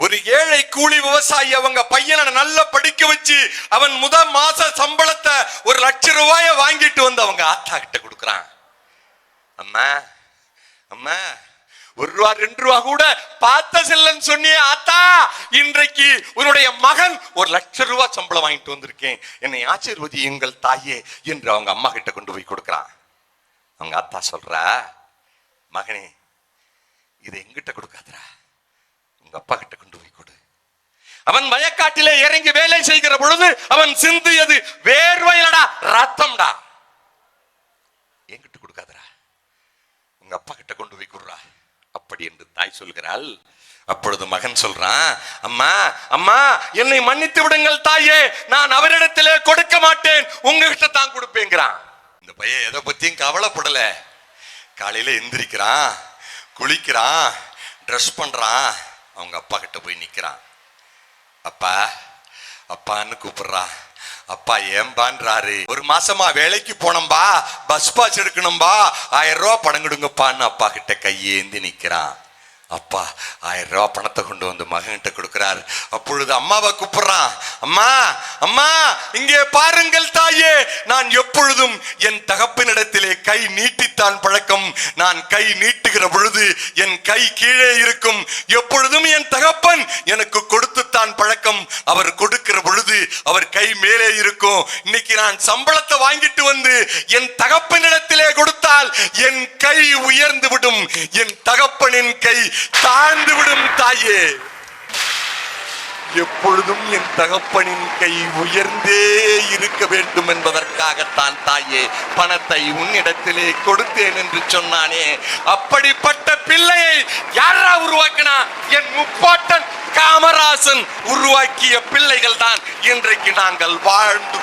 ஒரு ஏழை கூலி விவசாயி அவங்க பையனை நல்லா படிக்க வச்சு அவன் முதல் மாச சம்பளத்தை 1,00,000 ரூபாய வாங்கிட்டு வந்து அவங்க ஆத்தா கிட்ட கொடுக்கறான். அம்மா அம்மா 1 ரூபா 2 ரூபா கூட பார்த்த செல்லன்னு சொன்னியே ஆத்தா, இன்றைக்கு உன்னுடைய மகன் 1,00,000 ரூபாய் சம்பளம் வாங்கிட்டு வந்திருக்கேன், என்னை ஆசீர்வதியுங்கள் தாயே என்று அவங்க அம்மா கிட்ட கொண்டு போய் கொடுக்கறான். அவங்க ஆத்தா சொல்றா, மகனே இதை எங்கிட்ட கொடுக்காதடா, உங்க அப்பா கிட்ட கொண்டு போய் கொடு. அவன் வயக்காட்டிலே இறங்கி வேலை செய்கிற பொழுது அவன் சிந்தியது வேர்வையிலடா, ரத்தம்டா. என்கிட்ட கொடுக்காதடா, உங்க அப்பா கிட்ட கொண்டு போய் கொடுறா அப்படி என்று தாய் சொல்கிறாள். அப்பொழுது மகன் சொல்றான், அம்மா அம்மா என்னை மன்னித்து விடுங்கள் தாயே, நான் அவரிடத்திலே கொடுக்க மாட்டேன், உங்ககிட்ட தான் கொடுப்பேங்கிறான். இந்த பையன் எதை பத்தியும் கவலைப்படல. காலையில எந்திரிக்கிறான், குளிக்கிறான், ட்ரெஸ் பண்றான், அவங்க அப்பா கிட்ட போய் நிக்கிறான். அப்பா அப்பான்னு கூப்பிடுறான். அப்பா ஏம்பான்றாரு. 1 மாசமா வேலைக்கு போனம்பா, பஸ் பாஸ் எடுக்கணும்பா, 1000 ரூபாய் பணம் கொடுங்கப்பான்னு அப்பா கிட்ட கையேந்தி நிக்கிறான். அப்பா 1000 ரூபாய் பணத்தை கொண்டு வந்து மகன்கிட்ட கொடுக்கிறார். அப்பொழுது அம்மாவை கூப்பிடுறான். அம்மா அம்மா இங்கே பாருங்கள் தாயே, நான் எப்பொழுதும் என் தகப்பனிடத்திலே கை நீட்டித்தான் பழக்கம். நான் கை நீட்டுகிற பொழுது என் கை கீழே இருக்கும். எப்பொழுதும் என் தகப்பன் எனக்கு கொடுத்துத்தான் பழக்கம். அவர் கொடுக்கிற பொழுது அவர் கை மேலே இருக்கும். இன்னைக்கு நான் சம்பளத்தை வாங்கிட்டு வந்து என் தகப்பனிடத்திலே கொடுத்தால் என் கை உயர்ந்து விடும், என் தகப்பனின் கை தாழ்ந்து விடும் தாயே. எப்பொழுதும் என் தகப்பனின் கை உயர்ந்தே இருக்க வேண்டும் என்பதற்காகத்தான் தாயே பணத்தை உன்னிடத்திலே கொடுத்தேன் என்று சொன்னானே. அப்படிப்பட்ட பிள்ளையை யாரா உருவாக்கினா? என் முப்பாட்டன் காமராசன் உருவாக்கிய பிள்ளைகள் தான் இன்றைக்கு நாங்கள் வாழ்ந்து